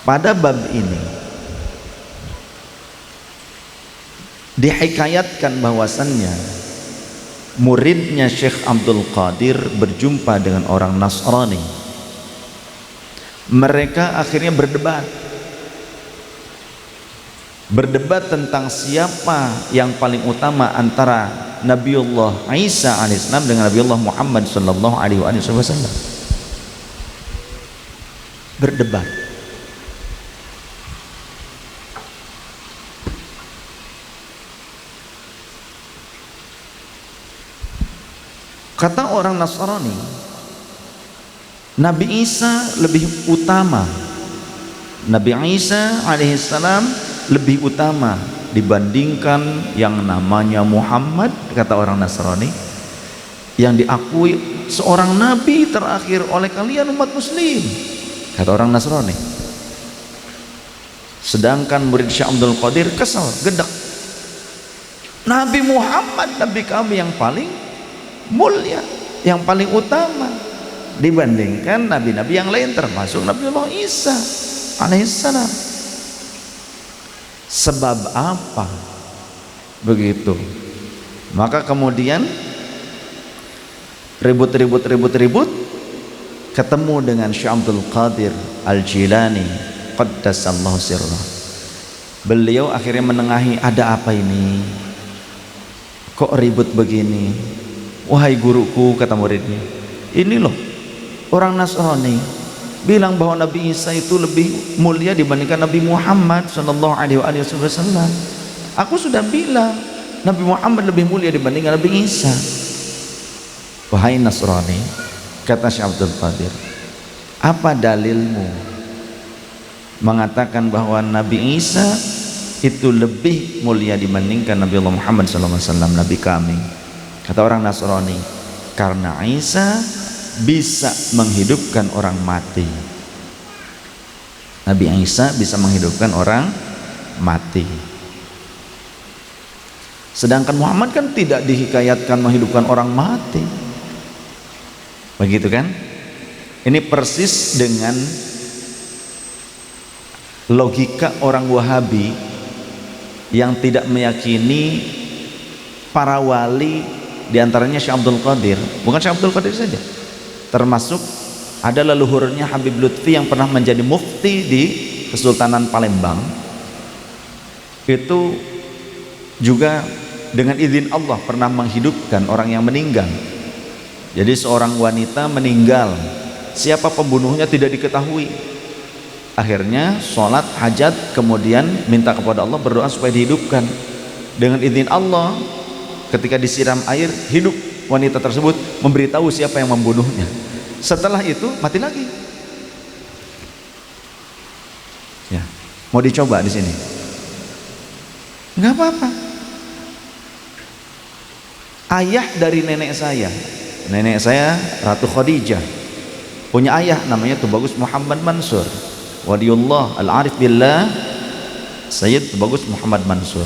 Pada bab ini dihikayatkan bahwasannya muridnya Syekh Abdul Qadir berjumpa dengan orang Nasrani. Mereka akhirnya berdebat tentang siapa yang paling utama antara Nabiullah Isa alaihissalam dengan Nabiullah Muhammad sallallahu alaihi wasallam. Berdebat. Kata orang Nasrani, Nabi Isa lebih utama. Nabi Isa alaihissalam lebih utama dibandingkan yang namanya Muhammad, kata orang Nasrani, yang diakui seorang nabi terakhir oleh kalian umat muslim, kata orang Nasrani. Sedangkan murid Syekh Abdul Qadir kesal, gedek. Nabi Muhammad, nabi kami yang paling mulia, yang paling utama dibandingkan nabi-nabi yang lain, termasuk Nabiullah Isa alaihissalam. Sebab apa begitu? Maka kemudian ribut ketemu dengan Syekh Abdul Qadir Al-Jilani qaddasallahu sirrah. Beliau akhirnya menengahi, ada apa ini? Kok ribut begini? Wahai guruku, kata muridnya, ini loh orang Nasrani bilang bahwa Nabi Isa itu lebih mulia dibandingkan Nabi Muhammad sallallahu alaihi wasallam. Aku sudah bilang Nabi Muhammad lebih mulia dibandingkan Nabi Isa. Wahai Nasrani, kata Syekh Abdul Qadir, apa dalilmu mengatakan bahwa Nabi Isa itu lebih mulia dibandingkan Nabi Allah Muhammad sallallahu alaihi wasallam, nabi kami? Kata orang Nasrani, karena Isa bisa menghidupkan orang mati. Nabi Isa bisa menghidupkan orang mati. Sedangkan Muhammad kan tidak dihikayatkan menghidupkan orang mati. Begitu kan? Ini persis dengan logika orang Wahabi yang tidak meyakini para wali, diantaranya Syekh Abdul Qadir. Bukan Syekh Abdul Qadir saja, termasuk ada leluhurnya Habib Lutfi yang pernah menjadi mufti di Kesultanan Palembang. Itu juga dengan izin Allah pernah menghidupkan orang yang meninggal. Jadi seorang wanita meninggal, siapa pembunuhnya tidak diketahui. Akhirnya sholat hajat, kemudian minta kepada Allah, berdoa supaya dihidupkan. Dengan izin Allah, ketika disiram air, hidup wanita tersebut, memberitahu siapa yang membunuhnya. Setelah itu mati lagi. Ya, mau dicoba di sini? Nggak apa-apa. Ayah dari nenek saya Ratu Khadijah, punya ayah namanya Tubagus Muhammad Mansur, waliullah al-arif billah Sayyid Tubagus Muhammad Mansur.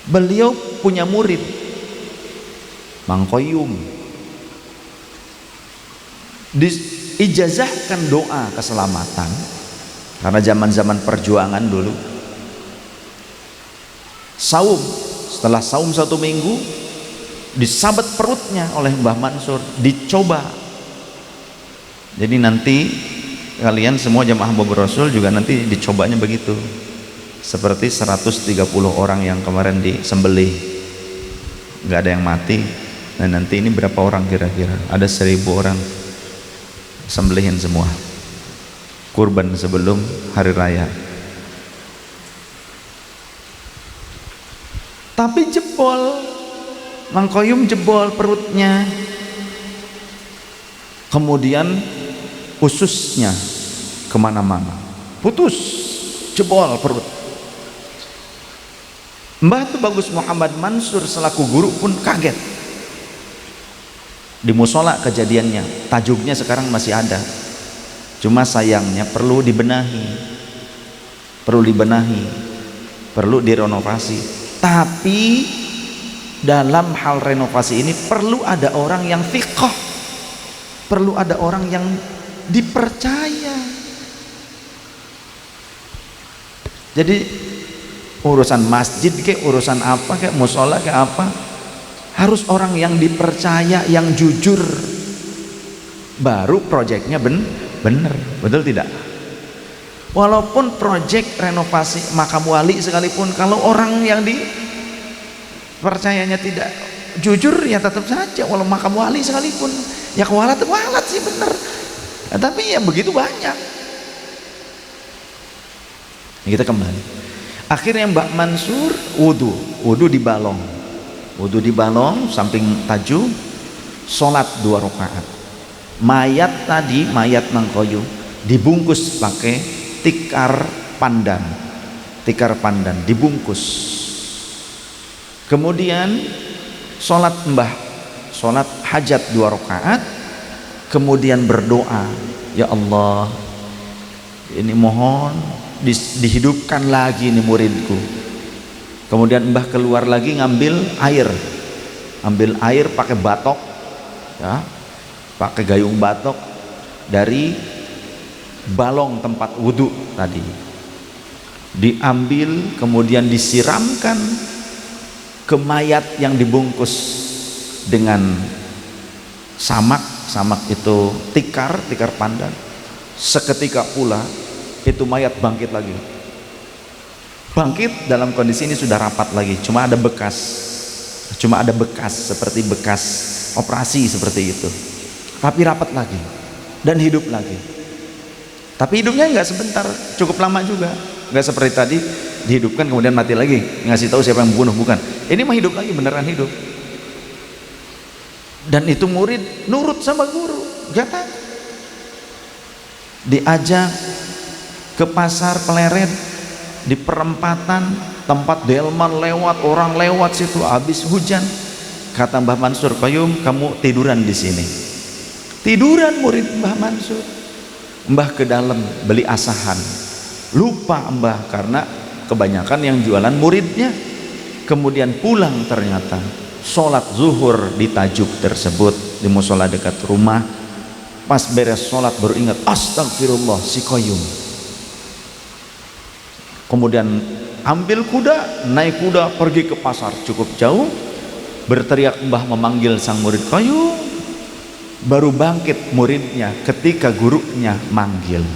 Beliau punya murid Mang Qayyum, diijazahkan doa keselamatan karena zaman-zaman perjuangan dulu. Saum, setelah saum 1 minggu, disabet perutnya oleh Mbah Mansur, dicoba. Jadi nanti kalian semua jamaah Bogor Rasul juga nanti dicobanya begitu, seperti 130 orang yang kemarin disembelih, nggak ada yang mati. Nah nanti ini berapa orang kira-kira? Ada 1000 orang, sembelihin semua, kurban sebelum hari raya. Tapi jebol, Mang Qayyum jebol perutnya, kemudian ususnya kemana-mana, putus, jebol perut. Mbah Tubagus Muhammad Mansur selaku guru pun kaget. Di musola kejadiannya, tajuknya sekarang masih ada, cuma sayangnya perlu dibenahi, perlu direnovasi. Tapi dalam hal renovasi ini perlu ada orang yang thiqah, perlu ada orang yang dipercaya. Jadi urusan masjid kayak urusan apa kayak musola kayak apa, harus orang yang dipercaya, yang jujur, baru proyeknya bener, betul tidak? Walaupun proyek renovasi makam wali sekalipun, kalau orang yang dipercayanya tidak jujur ya tetap saja, walau makam wali sekalipun ya kualat sih bener, nah, tapi ya begitu banyak. Kita kembali, akhirnya Mbak Mansur wudhu di balong samping taju, sholat 2 rakaat. Mayat tadi, mayat Mangkoyo dibungkus pakai tikar pandan dibungkus. Kemudian sholat hajat 2 rakaat, kemudian berdoa, ya Allah, ini mohon dihidupkan lagi nih muridku. Kemudian Mbah keluar lagi ngambil air pakai batok ya, pakai gayung batok dari balong tempat wudhu tadi, diambil kemudian disiramkan ke mayat yang dibungkus dengan samak itu tikar pandan. Seketika pula itu mayat bangkit dalam kondisi ini sudah rapat lagi, cuma ada bekas seperti bekas operasi seperti itu, tapi rapat lagi dan hidup lagi. Tapi hidupnya nggak sebentar, cukup lama juga, nggak seperti tadi dihidupkan kemudian mati lagi ngasih tahu siapa yang membunuh, bukan. Ini mah hidup lagi, beneran hidup. Dan itu murid nurut sama guru, gak takut. Diajak ke pasar Pleret, di perempatan tempat delman lewat, orang lewat situ, habis hujan. Kata Mbah Mansur, Qayyum, kamu tiduran di sini. Tiduran murid Mbah Mansur. Mbah ke dalam beli asahan, lupa Mbah karena kebanyakan yang jualan muridnya. Kemudian pulang, ternyata sholat zuhur di tajuk tersebut di musola dekat rumah. Pas beres sholat baru ingat, astagfirullah, si Qayyum. Kemudian ambil kuda, naik kuda pergi ke pasar cukup jauh, berteriak Mbah memanggil sang murid, Qayyum. Baru bangkit muridnya ketika gurunya manggil.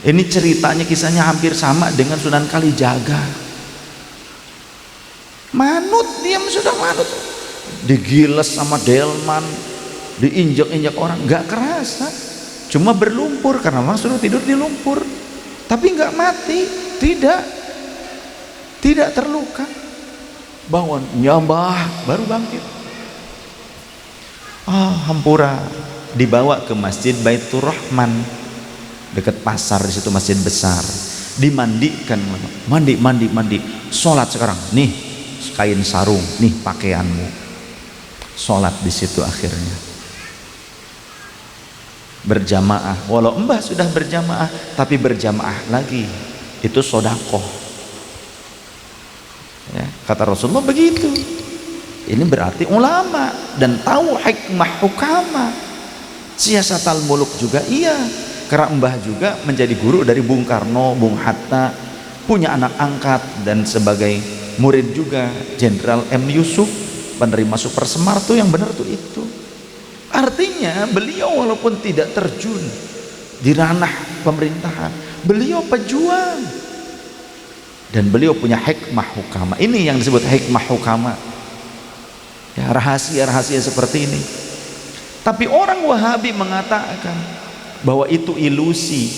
Ini ceritanya, kisahnya hampir sama dengan Sunan Kalijaga. Manut, diam sudah manut, digiles sama delman, diinjak-injak orang, nggak kerasa, cuma berlumpur karena memang suruh tidur di lumpur, tapi nggak mati, tidak terluka. Bangun, nyambah, baru bangkit. Hampura, dibawa ke Masjid Baitur Rahman dekat pasar, di situ masjid besar, dimandikan, mandi, sholat sekarang, nih kain sarung, nih pakaianmu, sholat di situ. Akhirnya berjamaah, walau Mbah sudah berjamaah, tapi berjamaah lagi itu sodakoh ya, kata Rasulullah begitu. Ini berarti ulama dan tahu hikmah hukama. Siasatal muluk juga iya, karena Mbah juga menjadi guru dari Bung Karno, Bung Hatta, punya anak angkat, dan sebagai murid juga Jenderal M. Yusuf, penerima Super Semar tuh yang benar tuh itu. Artinya beliau walaupun tidak terjun di ranah pemerintahan, beliau pejuang dan beliau punya hikmah hukama. Ini yang disebut hikmah hukama ya, rahasia-rahasia seperti ini. Tapi orang Wahabi mengatakan bahwa itu ilusi.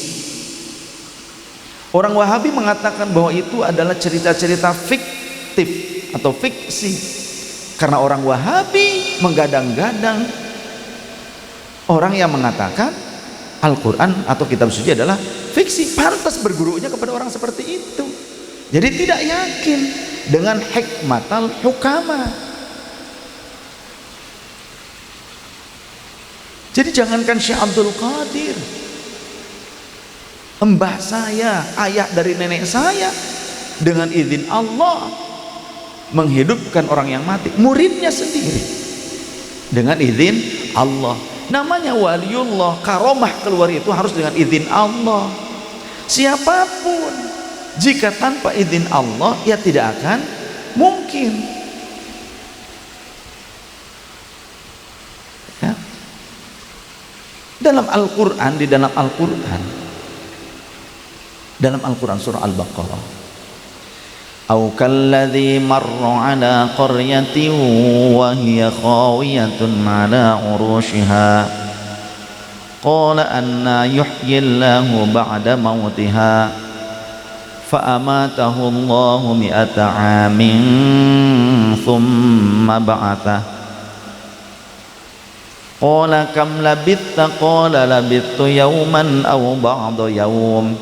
Orang Wahabi mengatakan bahwa itu adalah cerita-cerita fiktif atau fiksi, karena orang Wahabi menggadang-gadang orang yang mengatakan Al-Quran atau kitab suci adalah fiksi, pantas bergurunya kepada orang seperti itu. Jadi tidak yakin dengan hikmatal hukama. Jadi jangankan Syekh Abdul Qadir, mbah saya, ayah dari nenek saya, dengan izin Allah menghidupkan orang yang mati, muridnya sendiri dengan izin Allah. Namanya waliullah, karomah keluar itu harus dengan izin Allah. Siapapun Jika tanpa izin Allah, ya tidak akan mungkin. Ya. Dalam Al-Quran, di dalam Al-Quran surah Al-Baqarah, au kalladzi marra ala qaryatin wa hiya khawiyatun ala urushiha qala anna yuhyillahu ba'da mautiha fa amatahu Allahu mi'ata amin thumma ba'athah qala kam labithta qala labithtu yawman aw ba'da yawm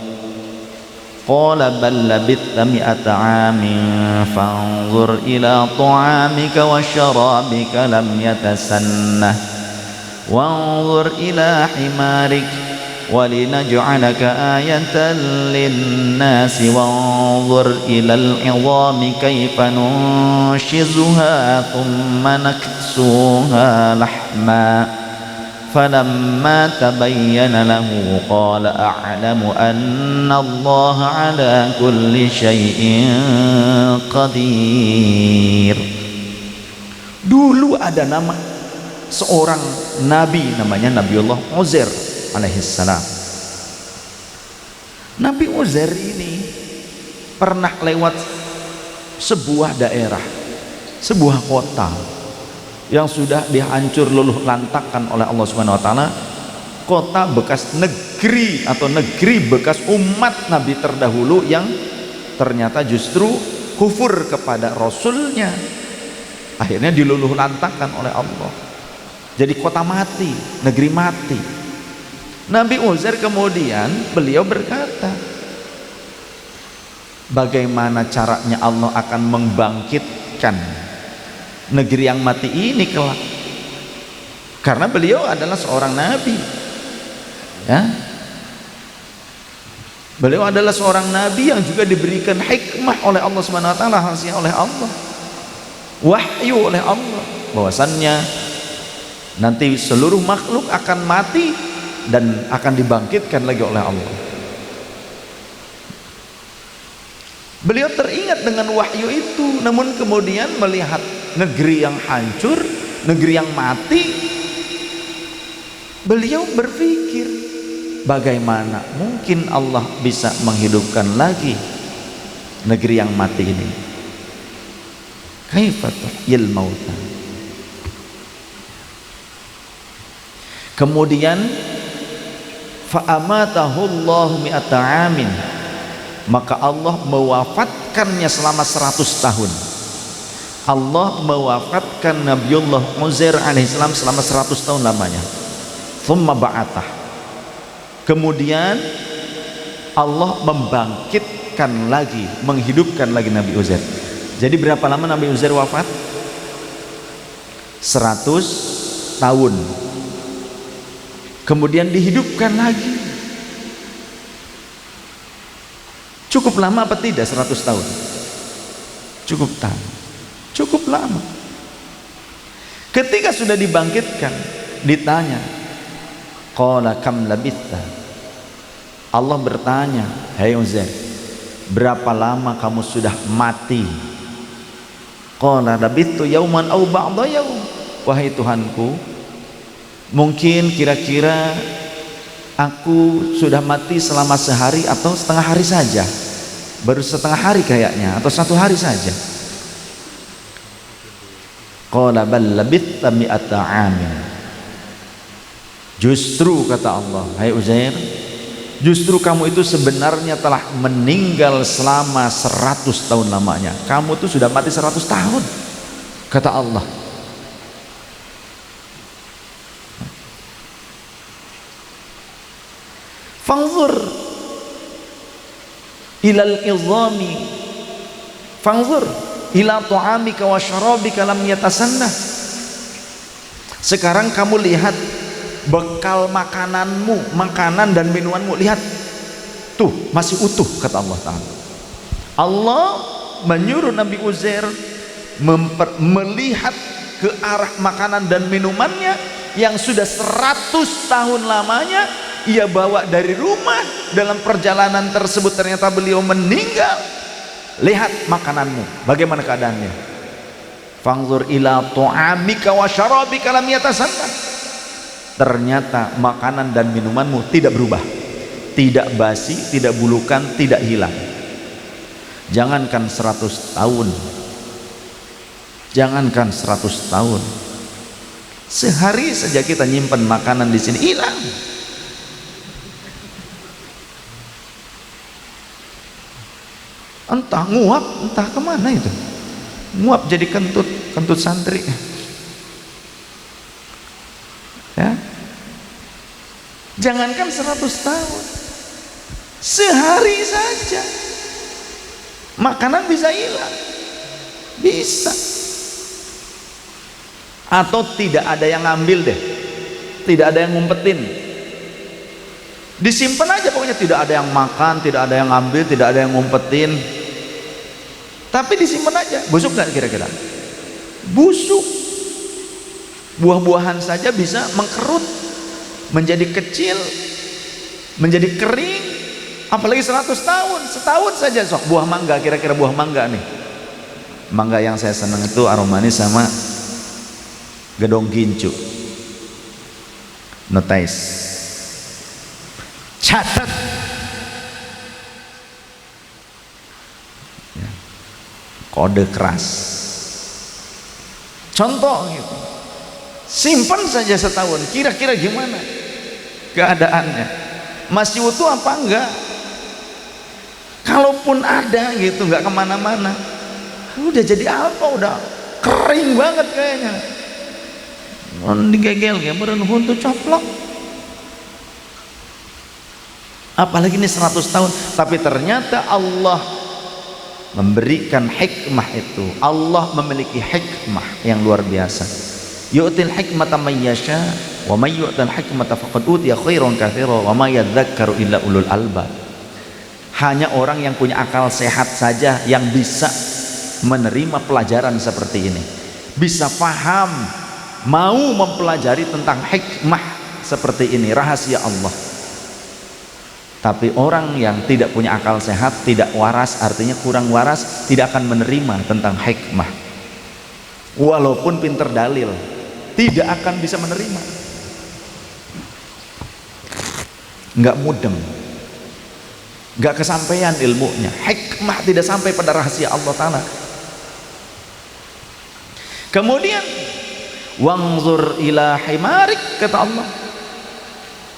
qala bal labithta mi'ata amin fanzur ila ta'amika wa syarabika lam yatasannah wanzur ila himarik walinaj'alaka ayatan linnasi wanzur ilal 'idhami kayfa nunshizuha thumma naksuha lahma falamma tabayyana lahu qala a'lamu anna Allah 'ala kulli syai'in qadir. Dulu ada nama seorang nabi, namanya Nabiullah Uzair alaihissalam. Nabi Uzair ini pernah lewat sebuah daerah, sebuah kota yang sudah dihancur luluh lantakkan oleh Allah Subhanahu wa taala, kota bekas negeri atau negeri bekas umat Nabi terdahulu yang ternyata justru kufur kepada Rasulnya, akhirnya diluluh lantakkan oleh Allah, jadi kota mati, negeri mati. Nabi Uzair kemudian beliau berkata, bagaimana caranya Allah akan membangkitkan negeri yang mati ini kelak? Karena beliau adalah seorang nabi, ya. Beliau adalah seorang nabi yang juga diberikan hikmah oleh Allah Subhanahu wa taala, hasil oleh Allah, wahyu oleh Allah, bahwasannya nanti seluruh makhluk akan mati dan akan dibangkitkan lagi oleh Allah. Beliau teringat dengan wahyu itu, namun kemudian melihat negeri yang hancur, negeri yang mati, beliau berpikir, bagaimana mungkin Allah bisa menghidupkan lagi negeri yang mati ini? Kaifa tuhyil mauta. Kemudian fa'amatahu Allahu mi'ata amin, maka Allah mewafatkannya selama 100 tahun. Allah mewafatkan Nabiullah Uzair alaihissalam selama 100 tahun lamanya. Thumma ba'athah, kemudian Allah membangkitkan lagi, menghidupkan lagi Nabi Uzair. Jadi berapa lama Nabi Uzair wafat? 100 tahun. Kemudian dihidupkan lagi. Cukup lama apa tidak 100 tahun? Cukup tahun. Cukup lama. Ketika sudah dibangkitkan, ditanya, qala kam labithta. Allah bertanya, hai Uzair, berapa lama kamu sudah mati? Qala labithtu yauman aw ba'da yaum. Wahai Tuhanku, mungkin kira-kira aku sudah mati selama sehari atau setengah hari saja, baru setengah hari kayaknya, atau 1 hari saja. Qala bal labithta mi'ata amin. Justru kata Allah, hai Uzair, justru kamu itu sebenarnya telah meninggal selama 100 tahun lamanya. Kamu itu sudah mati 100 tahun, kata Allah. Fanzur ilal izami, fanzur ila ta'amika wa syarabika lam yatasannah. Sekarang kamu lihat bekal makananmu, makanan dan minumanmu, lihat tuh masih utuh, kata Allah Ta'ala. Allah menyuruh Nabi Uzair melihat ke arah makanan dan minumannya yang sudah 100 tahun lamanya ia bawa dari rumah, dalam perjalanan tersebut ternyata beliau meninggal. Lihat makananmu, bagaimana keadaannya. Fanzur ila ta'amika wa syarabika lam yatasanna. Ternyata makanan dan minumanmu tidak berubah, tidak basi, tidak bulukan, tidak hilang. Jangankan 100 tahun, jangankan 100 tahun, sehari saja kita nyimpen makanan di sini hilang. Entah nguap, entah kemana itu. Nguap jadi kentut, kentut santri. Ya. Jangankan 100 tahun, sehari saja makanan bisa hilang, bisa. Atau tidak ada yang ngambil deh, tidak ada yang ngumpetin, disimpan aja pokoknya, tidak ada yang makan, tidak ada yang ngambil, tidak ada yang ngumpetin, tapi disimpan aja. Busuk nggak kira-kira? Busuk. Buah-buahan saja bisa mengkerut, menjadi kecil, menjadi kering, apalagi 100 tahun. Setahun saja. Sok buah mangga, kira-kira buah mangga nih, mangga yang saya senang itu aromanya sama gedong gincu. Notais, catat ya. Kode keras, contoh gitu. Simpan saja setahun, kira-kira gimana keadaannya? Masih utuh apa enggak? Kalaupun ada gitu, nggak kemana-mana, udah jadi apa? Udah kering banget kayaknya, digegel kayak berhuntu coplok. Apalagi ini 100 tahun. Tapi ternyata Allah memberikan hikmah itu. Allah memiliki hikmah yang luar biasa. Yu'til hikmata may yasha wa may yu'tal hikmata faqad utiya khairan katsiran wa ma yadhakkaru illa ulul albab. Hanya orang yang punya akal sehat saja yang bisa menerima pelajaran seperti ini, bisa paham, mau mempelajari tentang hikmah seperti ini, rahasia Allah. Tapi orang yang tidak punya akal sehat, tidak waras, artinya kurang waras, tidak akan menerima tentang hikmah. Walaupun pinter dalil, tidak akan bisa menerima. Nggak mudeng, nggak kesampaian ilmunya. Hikmah tidak sampai pada rahasia Allah Ta'ala. Kemudian wanzur ila himarik, kata Allah.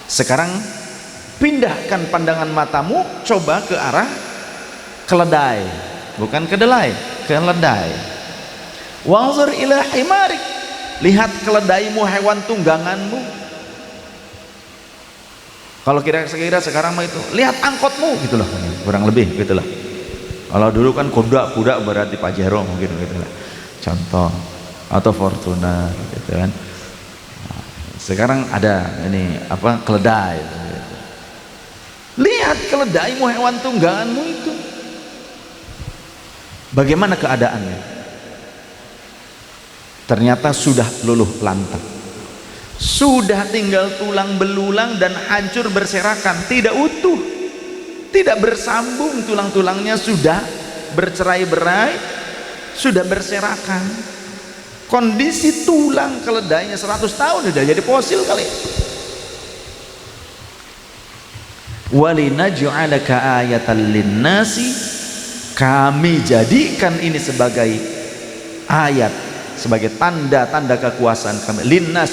Sekarang pindahkan pandangan matamu, coba ke arah keledai, bukan kedelai, keledai. Wanzur ila himarik, lihat keledaimu, hewan tungganganmu. Kalau kira-kira sekarang mah itu lihat angkotmu gitu loh, kurang lebih gitu lah. Kalau dulu kan kuda berarti Pajero mungkin gitu lah, contoh, atau Fortuner gitu kan. Nah, sekarang ada ini apa, keledai gitu. Lihat keledaimu, hewan tungganganmu itu, bagaimana keadaannya? Ternyata sudah luluh lantak, sudah tinggal tulang belulang dan hancur berserakan, tidak utuh, tidak bersambung, tulang-tulangnya sudah bercerai-berai, sudah berserakan. Kondisi tulang keledainya 100 tahun sudah jadi fosil kali. Walinaj'alaka ayatan linnasi, kami jadikan ini sebagai ayat, sebagai tanda-tanda kekuasaan kami, linnas,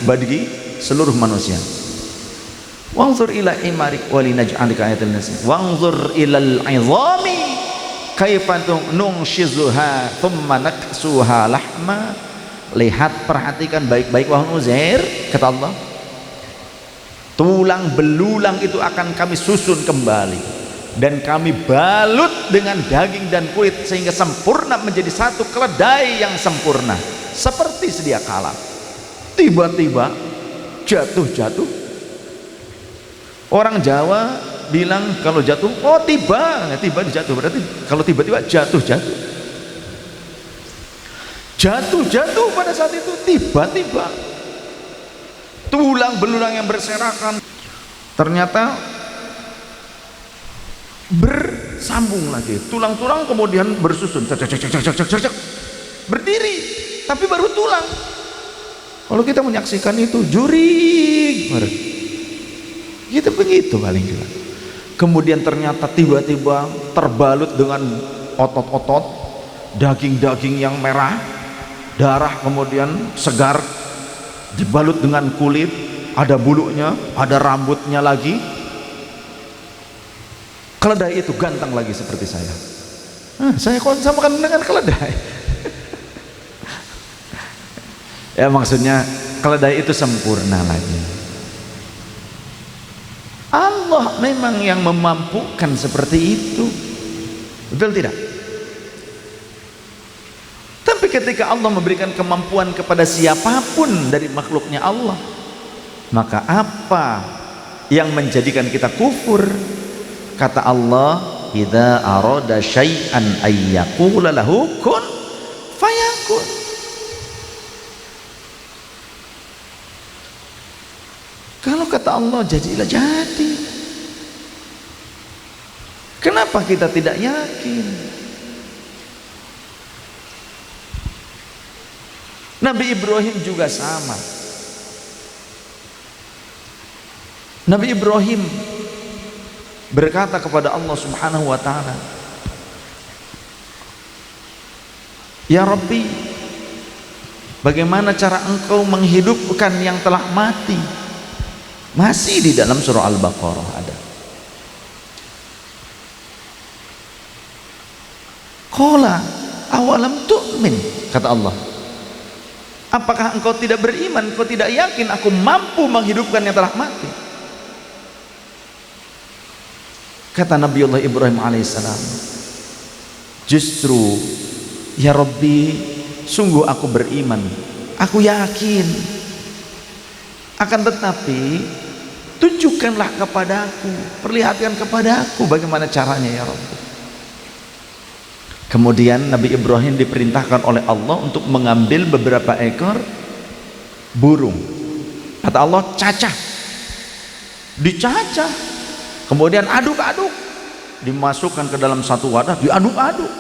bagi seluruh manusia. Wanzur ila himarik walinaj'alaka ayatan linnasi wanzur ilal 'idhami kaifa nunshizuha thumma naksuha lahma. Lihat, perhatikan baik-baik wahai Uzair, kata Allah, tulang belulang itu akan kami susun kembali dan kami balut dengan daging dan kulit sehingga sempurna menjadi satu keledai yang sempurna seperti sedia kala. Tiba-tiba jatuh. Orang Jawa bilang kalau jatuh, oh tiba jatuh, berarti kalau tiba-tiba jatuh pada saat itu, tiba-tiba tulang belulang yang berserakan. ternyata bersambung lagi, tulang-tulang kemudian bersusun, cek, cek, cek, cek, cek, cek, cek. Berdiri tapi baru tulang. Kalau kita menyaksikan itu jurig, gitu begitu paling juga. Kemudian ternyata tiba-tiba terbalut dengan otot-otot, daging-daging yang merah, darah kemudian segar, dibalut dengan kulit, ada bulunya, ada rambutnya lagi. Keledai itu ganteng lagi seperti saya. Saya samakan dengan keledai. Ya maksudnya keledai itu sempurna lagi. Allah memang yang memampukan seperti itu. Betul tidak? Tapi ketika Allah memberikan kemampuan kepada siapapun dari makhluknya Allah, maka apa yang menjadikan kita kufur? Kata Allah, idza arada syai'an ayyaqula lahu kun fayakun. Kalau kata Allah jadilah jadi. Kenapa kita tidak yakin? Nabi Ibrahim juga sama. Nabi Ibrahim berkata kepada Allah Subhanahu wa taala, "Ya Rabbi, bagaimana cara Engkau menghidupkan yang telah mati?" Masih di dalam surah Al-Baqarah ada. Qala awalam tu'min, kata Allah. Apakah engkau tidak beriman, engkau tidak yakin aku mampu menghidupkan yang telah mati? Kata Nabiullah Ibrahim alaihissalam, justru ya Rabbi, sungguh aku beriman, aku yakin. Akan tetapi tunjukkanlah kepadaku, perlihatkan kepadaku bagaimana caranya ya Rabbi. Kemudian Nabi Ibrahim diperintahkan oleh Allah untuk mengambil beberapa ekor burung. Kata Allah, cacah, dicacah, kemudian aduk-aduk, dimasukkan ke dalam satu wadah, diaduk-aduk.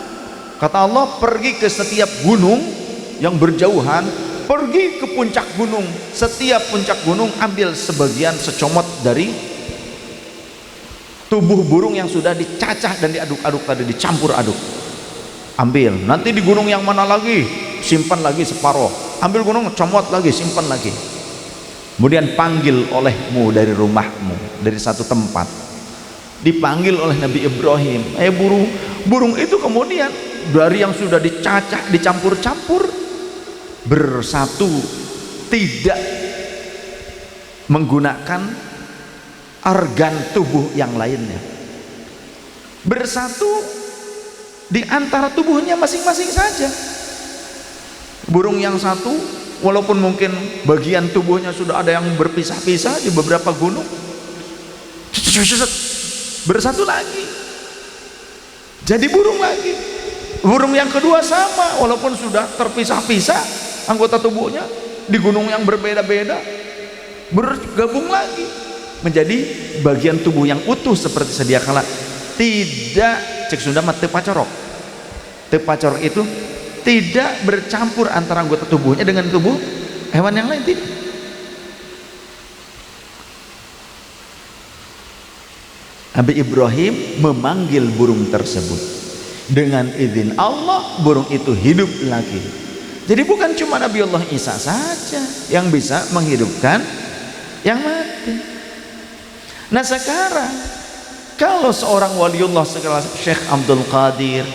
Kata Allah, pergi ke setiap gunung yang berjauhan, pergi ke puncak gunung, setiap puncak gunung ambil sebagian secomot dari tubuh burung yang sudah dicacah dan diaduk-aduk tadi, dicampur aduk. Ambil, nanti di gunung yang mana lagi, simpan lagi separuh, ambil gunung, comot lagi, simpan lagi. Kemudian panggil olehmu dari rumahmu, dari satu tempat, dipanggil oleh Nabi Ibrahim, burung itu kemudian dari yang sudah dicacah, dicampur-campur, bersatu, tidak menggunakan organ tubuh yang lainnya, bersatu di antara tubuhnya masing-masing saja. Burung yang satu, walaupun mungkin bagian tubuhnya sudah ada yang berpisah-pisah di beberapa gunung, bersatu lagi, jadi burung lagi. Burung yang kedua sama, walaupun sudah terpisah-pisah anggota tubuhnya di gunung yang berbeda-beda, bergabung lagi menjadi bagian tubuh yang utuh seperti sedia kala. Tidak, cek Sunda mah teu pacorok. Teu pacorok itu tidak bercampur antara anggota tubuhnya dengan tubuh hewan yang lain, tidak. Nabi Ibrahim memanggil burung tersebut, dengan izin Allah burung itu hidup lagi. Jadi bukan cuma Nabiullah Isa saja yang bisa menghidupkan yang mati. Nah sekarang kalau seorang waliullah sekelas Syekh Abdul Qadir,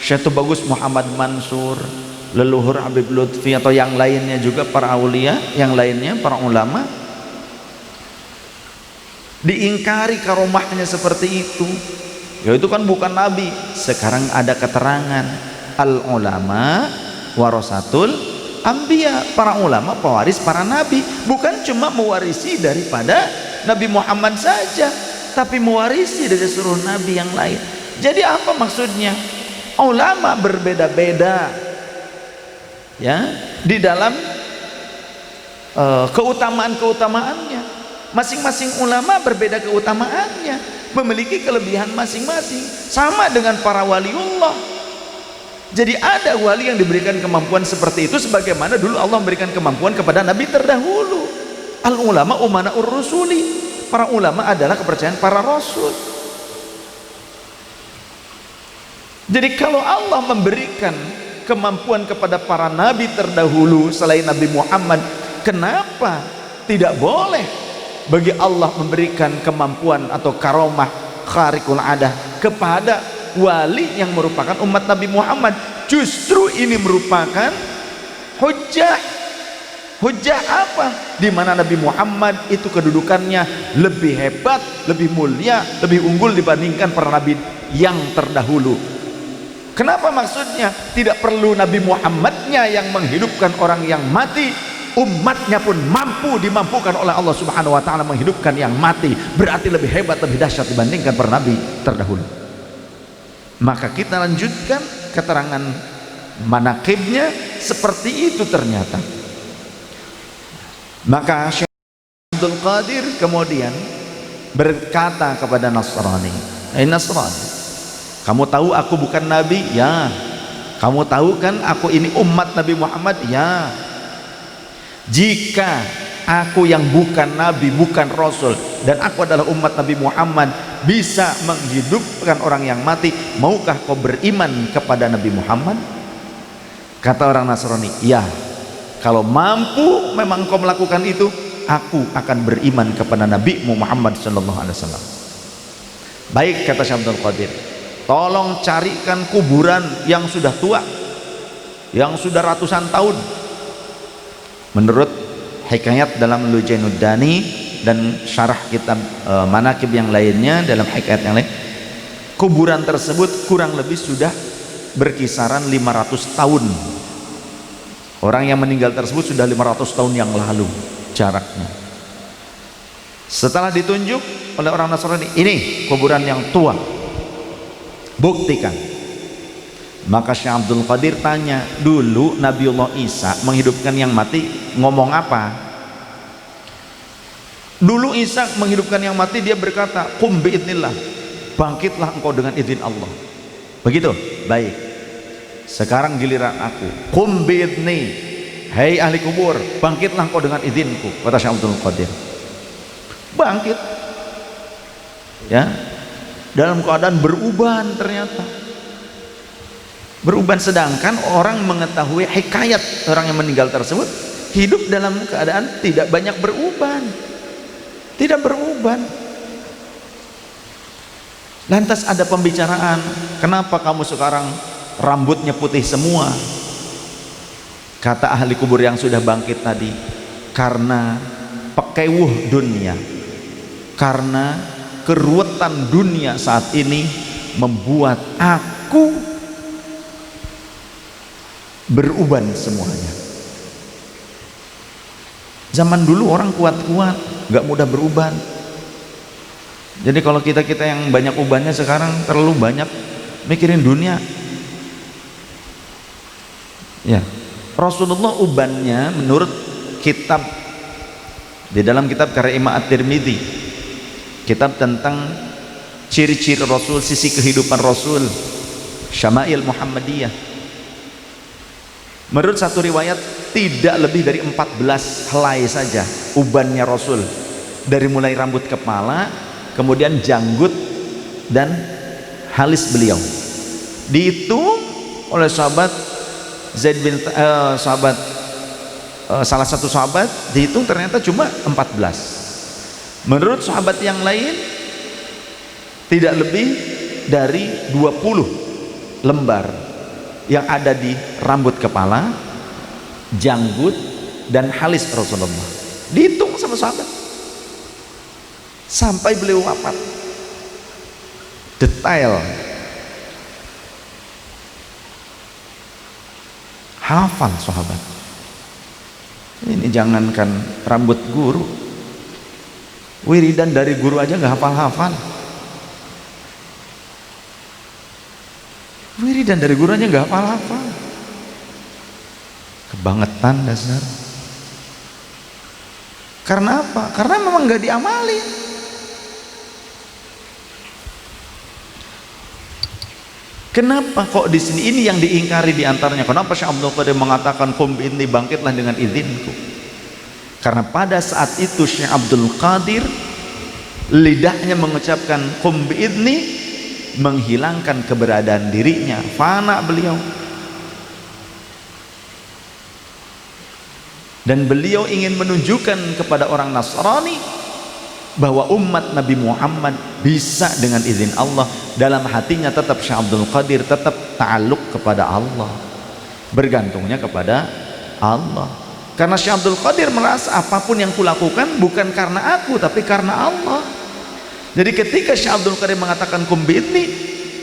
Syekh Bagus Muhammad Mansur, leluhur Habib Lutfi, atau yang lainnya juga para aulia, yang lainnya para ulama, diingkari karomahnya seperti itu, ya itu kan bukan nabi. Sekarang ada keterangan, al ulama warasatul anbiya, para ulama pewaris para nabi, bukan cuma mewarisi daripada Nabi Muhammad saja, tapi mewarisi dari seluruh nabi yang lain. Jadi apa maksudnya? Ulama berbeda-beda ya di dalam keutamaan-keutamaannya. Masing-masing ulama berbeda keutamaannya, memiliki kelebihan masing-masing, sama dengan para waliullah. Jadi ada wali yang diberikan kemampuan seperti itu, sebagaimana dulu Allah memberikan kemampuan kepada nabi terdahulu. Al ulama umanaur rusuli, para ulama adalah kepercayaan para rasul. Jadi kalau Allah memberikan kemampuan kepada para nabi terdahulu selain Nabi Muhammad, kenapa tidak boleh bagi Allah memberikan kemampuan atau karomah khariqul adah kepada wali yang merupakan umat Nabi Muhammad? Justru ini merupakan hujjah. Hujjah apa? Di mana Nabi Muhammad itu kedudukannya lebih hebat, lebih mulia, lebih unggul dibandingkan para nabi yang terdahulu. Kenapa maksudnya? Tidak perlu Nabi Muhammadnya yang menghidupkan orang yang mati, umatnya pun dimampukan oleh Allah Subhanahu wa ta'ala menghidupkan yang mati. Berarti lebih hebat, lebih dahsyat dibandingkan para nabi terdahulu. Maka kita lanjutkan keterangan manaqibnya seperti itu ternyata. Maka Syekh Abdul Qadir kemudian berkata kepada Nasrani, Nasrani, kamu tahu aku bukan nabi? Ya. Kamu tahu kan aku ini umat Nabi Muhammad? Ya. Jika aku yang bukan nabi, bukan rasul, dan aku adalah umat Nabi Muhammad bisa menghidupkan orang yang mati, maukah kau beriman kepada Nabi Muhammad? Kata orang Nasrani, ya. Kalau mampu memang kau melakukan itu, aku akan beriman kepada Nabi Muhammad sallallahu alaihi wasallam. Baik, kata Syekh Abdul Qadir, tolong carikan kuburan yang sudah tua, yang sudah ratusan tahun. Menurut hikayat dalam Lujainuddani dan syarah kitab manaqib yang lainnya, dalam hikayat yang lain, kuburan tersebut kurang lebih sudah berkisaran 500 tahun. Orang yang meninggal tersebut sudah 500 tahun yang lalu jaraknya. Setelah ditunjuk oleh orang Nasrani, ini kuburan yang tua, buktikan. Maka Syekh Abdul Qadir tanya, dulu Nabiullah Isa menghidupkan yang mati ngomong apa? Dulu Isa menghidupkan yang mati, dia berkata, qum biidznillah, bangkitlah engkau dengan izin Allah. Begitu? Baik. Sekarang giliran aku, qum biidzni, hei ahli kubur, bangkitlah engkau dengan izinku, kata Syekh Abdul Qadir. Bangkit, ya, dalam keadaan beruban ternyata. Beruban, sedangkan orang mengetahui hikayat orang yang meninggal tersebut hidup dalam keadaan tidak banyak beruban. Tidak beruban. Lantas ada pembicaraan, kenapa kamu sekarang rambutnya putih semua? Kata ahli kubur yang sudah bangkit tadi, karena pekewuh dunia, karena keruwetan dunia saat ini membuat aku beruban semuanya. Zaman dulu orang kuat-kuat, gak mudah beruban. Jadi kalau kita yang banyak ubannya sekarang terlalu banyak mikirin dunia. Ya, Rasulullah ubannya menurut kitab, di dalam kitab karya Imam At-Tirmidzi, kitab tentang ciri-ciri Rasul, sisi kehidupan Rasul, Syama'il Muhammadiyah, menurut satu riwayat tidak lebih dari 14 helai saja ubannya Rasul, dari mulai rambut kepala, kemudian janggut dan halis beliau. Dihitung oleh sahabat Zaid bin salah satu sahabat, dihitung ternyata cuma 14. Menurut sahabat yang lain tidak lebih dari 20 lembar yang ada di rambut kepala, janggut dan halis Rasulullah. Dihitung sama sahabat sampai beliau wafat, detail, hafal sahabat. Ini jangankan rambut guru, wiridan dari guru aja nggak hafal-hafal. Wiridan dari guru aja nggak hafal-hafal. Kebangetan dasar. Karena apa? Karena memang nggak diamalin. Kenapa kok di sini ini yang diingkari diantaranya? Kenapa Syekh Abdul Qadir mengatakan qum bi'idzni, bangkitlah dengan izinku? Karena pada saat itu Syekh Abdul Qadir lidahnya mengucapkan qum bi'idzni, menghilangkan keberadaan dirinya, fana beliau. Dan beliau ingin menunjukkan kepada orang Nasrani bahwa umat Nabi Muhammad bisa dengan izin Allah. Dalam hatinya tetap Syekh Abdul Qadir tetap ta'alluq kepada Allah, bergantungnya kepada Allah. Karena Syekh Abdul Qadir merasa apapun yang kulakukan bukan karena aku tapi karena Allah. Jadi ketika Syekh Abdul Qadir mengatakan qum bi'idzni,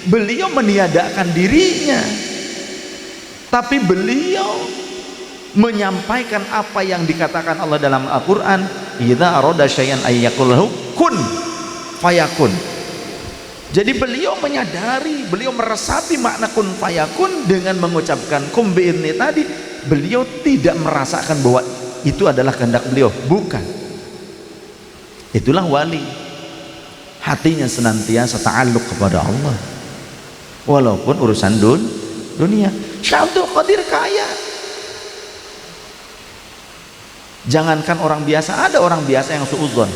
beliau meniadakan dirinya, tapi beliau menyampaikan apa yang dikatakan Allah dalam Al-Quran, idza arada syai'an ayyakul lahu kun fayakun. Jadi beliau menyadari, beliau meresapi makna kun fayakun dengan mengucapkan qum bi'idzni tadi. Beliau tidak merasakan bahwa itu adalah kehendak beliau, bukan. Itulah wali, hatinya senantiasa ta'alluq kepada Allah walaupun urusan dunia. Syekh Abdul Qadir kaya. Jangankan orang biasa, ada orang biasa yang suudzon,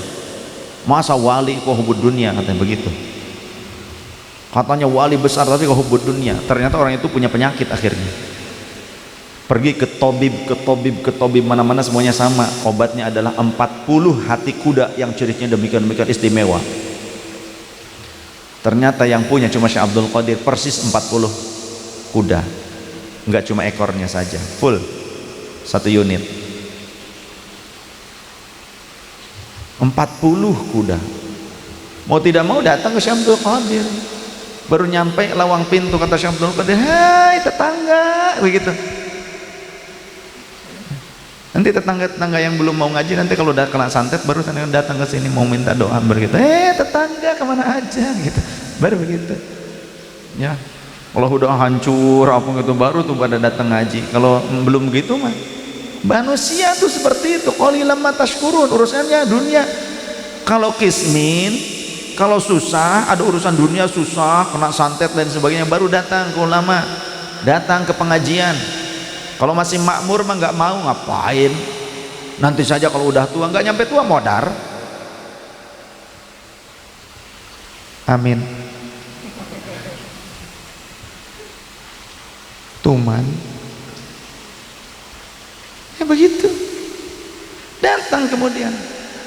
masa wali kok hubud dunia, katanya begitu. Katanya wali besar tapi kok hubud dunia. Ternyata orang itu punya penyakit akhirnya. Pergi ke tabib mana-mana semuanya sama. Obatnya adalah 40 hati kuda yang cirinya demikian-demikian istimewa. Ternyata yang punya cuma Syekh Abdul Qadir, persis 40 kuda. Enggak cuma ekornya saja, full 1 unit. 40 kuda. Mau tidak mau datang ke Syekh Abdul Qadir. Baru nyampe lawang pintu kata Syekh Abdul Qadir, "Hai tetangga," begitu. Nanti tetangga-tetangga yang belum mau ngaji, nanti kalau udah kena santet baru datang ke sini mau minta doa begitu. Tetangga kemana aja gitu. Baru begitu. Ya. Kalau udah hancur apa gitu baru tuh pada datang ngaji. Kalau belum gitu mah manusia tuh seperti itu. Qalilan ma tashkurun, urusannya dunia. Kalau kismin, kalau susah, ada urusan dunia susah, kena santet dan sebagainya, baru datang ke ulama, datang ke pengajian. Kalau masih makmur mah nggak mau, ngapain? Nanti saja kalau udah tua, nggak nyampe tua modar. Amin. Tuman. Ya begitu. Datang kemudian,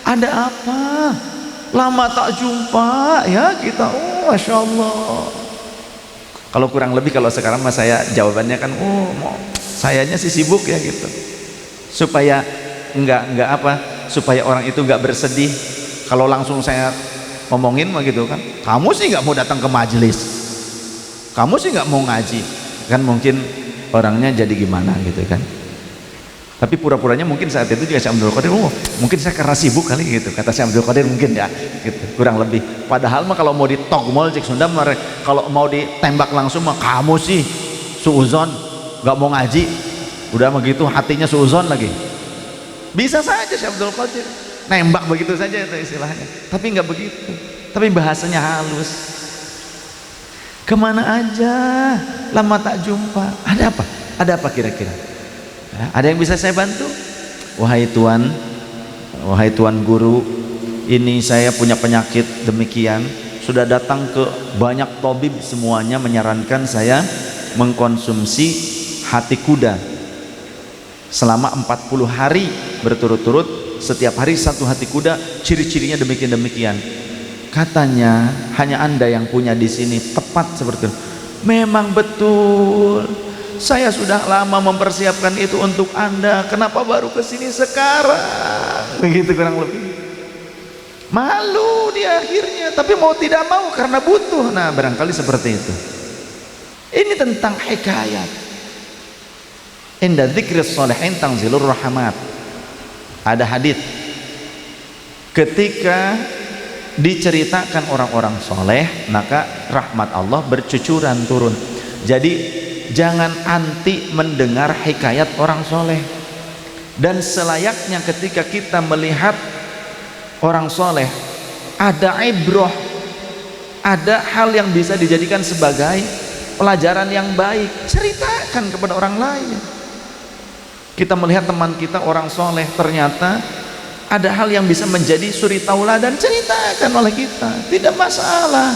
ada apa? Lama tak jumpa ya kita. Oh, Masya Allah. Kalau kurang lebih kalau sekarang mas saya jawabannya kan, sayanya sih sibuk ya gitu. Supaya enggak apa, supaya orang itu enggak bersedih. Kalau langsung saya ngomongin mah gitu kan, kamu sih enggak mau datang ke majelis, kamu sih enggak mau ngaji, kan mungkin orangnya jadi gimana gitu kan. Tapi pura-puranya mungkin saat itu juga Syekh Abdul Qadir, mungkin saya karena sibuk kali gitu, kata Syekh Abdul Qadir mungkin ya gitu, kurang lebih. Padahal mah kalau mau ditogmol cek Sunda, kalau mau ditembak langsung mah kamu sih suuzon, nggak mau ngaji, udah begitu hatinya suuzon lagi. Bisa saja Syekh Abdul Qadir nembak begitu saja itu istilahnya, tapi nggak begitu, tapi bahasanya halus. Kemana aja, lama tak jumpa, ada apa? Ada apa kira-kira? Ada yang bisa saya bantu? Wahai tuan guru, ini saya punya penyakit demikian, sudah datang ke banyak tabib, semuanya menyarankan saya mengkonsumsi hati kuda selama 40 hari berturut-turut, setiap hari 1 hati kuda, ciri-cirinya demikian-demikian. Katanya hanya Anda yang punya di sini, tepat seperti itu. Memang betul. Saya sudah lama mempersiapkan itu untuk Anda. Kenapa baru ke sini sekarang? Begitu kurang lebih. Malu di akhirnya, tapi mau tidak mau karena butuh. Nah, barangkali seperti itu. Ini tentang hikayat. Inda dzikris shalihin tanzilur rahmat. Ada hadis ketika diceritakan orang-orang soleh, maka rahmat Allah bercucuran turun. Jadi jangan anti mendengar hikayat orang soleh. Dan selayaknya ketika kita melihat orang soleh, ada ibrah, ada hal yang bisa dijadikan sebagai pelajaran yang baik, ceritakan kepada orang lain. Kita melihat teman kita orang soleh, ternyata ada hal yang bisa menjadi suri tauladan, ceritakan oleh kita, tidak masalah.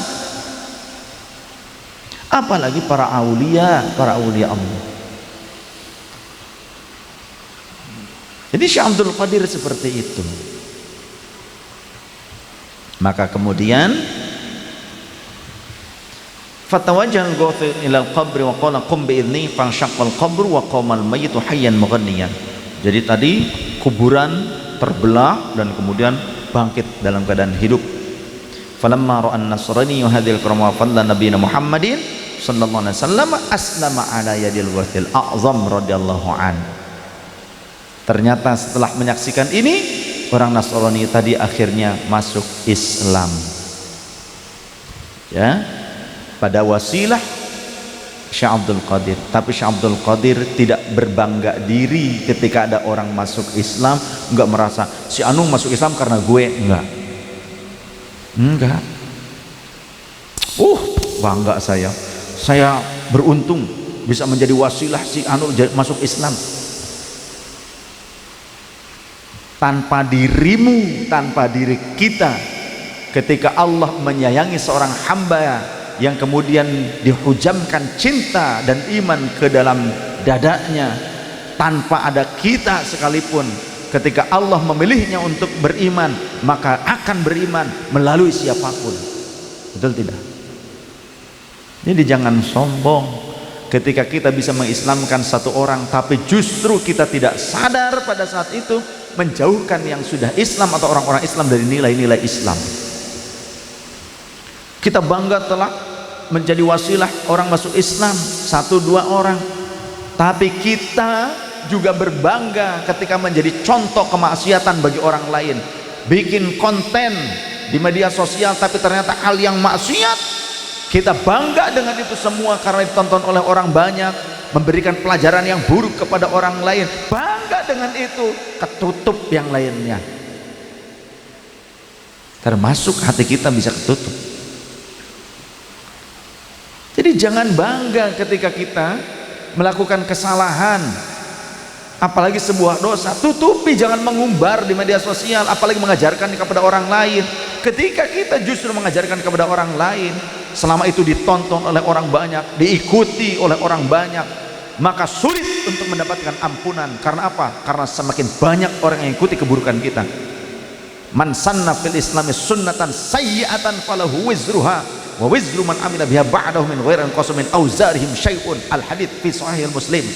Apalagi para aulia Allah. Jadi Syekh Abdul Qadir seperti itu. Maka kemudian fatawajjal ghafir ila al-qabri wa qala qum bi idzni fanshaqqal qabru wa qamal mayyitu hayyan mughanniyan. Jadi tadi kuburan terbelah dan kemudian bangkit dalam keadaan hidup. Falamma ra'an nasrani wa hadhil karama fadlan nabiyina Muhammadin sallallahu alaihi wasallam aslama ala yadil ghafil a'zam radhiyallahu an. Ternyata setelah menyaksikan ini, orang Nasrani tadi akhirnya masuk Islam. Ya, pada wasilah Syekh Abdul Qadir. Tapi Syekh Abdul Qadir tidak berbangga diri ketika ada orang masuk Islam, enggak merasa si anu masuk Islam karena gue, enggak. Bangga saya beruntung bisa menjadi wasilah si anu masuk Islam. Tanpa dirimu, tanpa diri kita, ketika Allah menyayangi seorang hamba yang kemudian dihujamkan cinta dan iman ke dalam dadanya, tanpa ada kita sekalipun, ketika Allah memilihnya untuk beriman, maka akan beriman melalui siapapun. Betul tidak? Jadi jangan sombong ketika kita bisa mengislamkan satu orang tapi justru kita tidak sadar pada saat itu menjauhkan yang sudah Islam atau orang-orang Islam dari nilai-nilai Islam. Kita bangga telah menjadi wasilah orang masuk Islam 1-2 orang, tapi kita juga berbangga ketika menjadi contoh kemaksiatan bagi orang lain. Bikin konten di media sosial tapi ternyata hal yang maksiat, kita bangga dengan itu semua karena ditonton oleh orang banyak, memberikan pelajaran yang buruk kepada orang lain. Bangga dengan itu, ketutup yang lainnya, termasuk hati kita bisa ketutup. Jadi jangan bangga ketika kita melakukan kesalahan, apalagi sebuah dosa, tutupi, jangan mengumbar di media sosial, apalagi mengajarkan kepada orang lain. Ketika kita justru mengajarkan kepada orang lain, selama itu ditonton oleh orang banyak, diikuti oleh orang banyak, maka sulit untuk mendapatkan ampunan. Karena apa? Karena semakin banyak orang yang ikuti keburukan kita. Man sanna fil islami sunnatan sayyi'atan falahu wizruha wa wizru man amila biha ba'dahu min ghairin qasmin auzarihim syai'un. Al hadits fi sahih Muslim.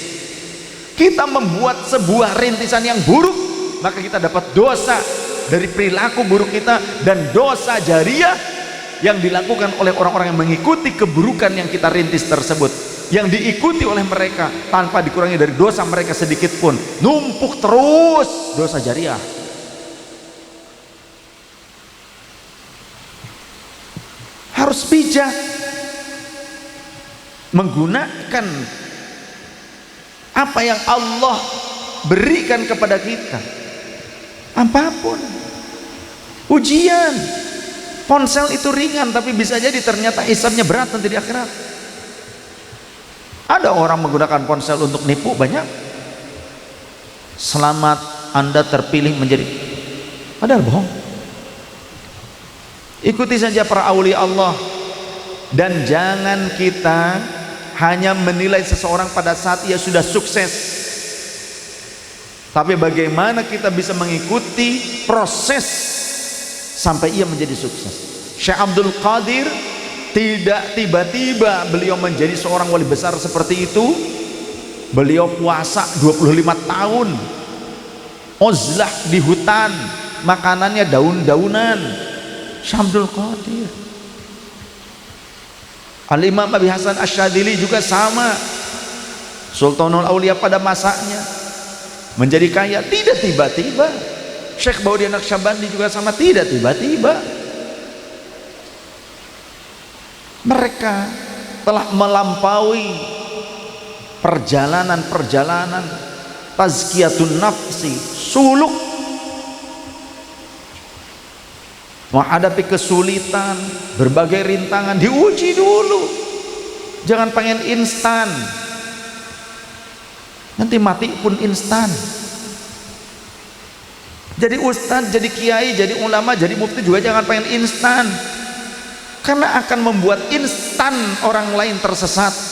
Kita membuat sebuah rintisan yang buruk, maka kita dapat dosa dari perilaku buruk kita dan dosa jariah yang dilakukan oleh orang-orang yang mengikuti keburukan yang kita rintis tersebut, yang diikuti oleh mereka tanpa dikurangi dari dosa mereka sedikit pun, numpuk terus dosa jariah. Harus bijak menggunakan apa yang Allah berikan kepada kita, apapun. Ujian ponsel itu ringan, tapi bisa jadi ternyata hisabnya berat nanti di akhirat. Ada orang menggunakan ponsel untuk nipu banyak. Selamat, Anda terpilih menjadi, padahal bohong. Ikuti saja para aulia Allah, dan jangan kita hanya menilai seseorang pada saat ia sudah sukses, tapi bagaimana kita bisa mengikuti proses sampai ia menjadi sukses. Syekh Abdul Qadir tidak tiba-tiba beliau menjadi seorang wali besar seperti itu. Beliau puasa 25 tahun, uzlah di hutan, makanannya daun-daunan. Syekh Abdul Qadir. Al-Imam Abi Hasan Asy-Syadzili juga sama, Sultanul Aulia pada masanya, menjadi kaya tidak tiba-tiba. Syekh Baudin Naqsyabandi juga sama, tidak tiba-tiba. Mereka telah melampaui perjalanan-perjalanan tazkiyatun nafsi, suluk menghadapi kesulitan, berbagai rintangan, diuji dulu. Jangan pengen instan, nanti mati pun instan. Jadi ustadz, jadi kiai, jadi ulama, jadi mufti juga jangan pengen instan, karena akan membuat instan orang lain tersesat.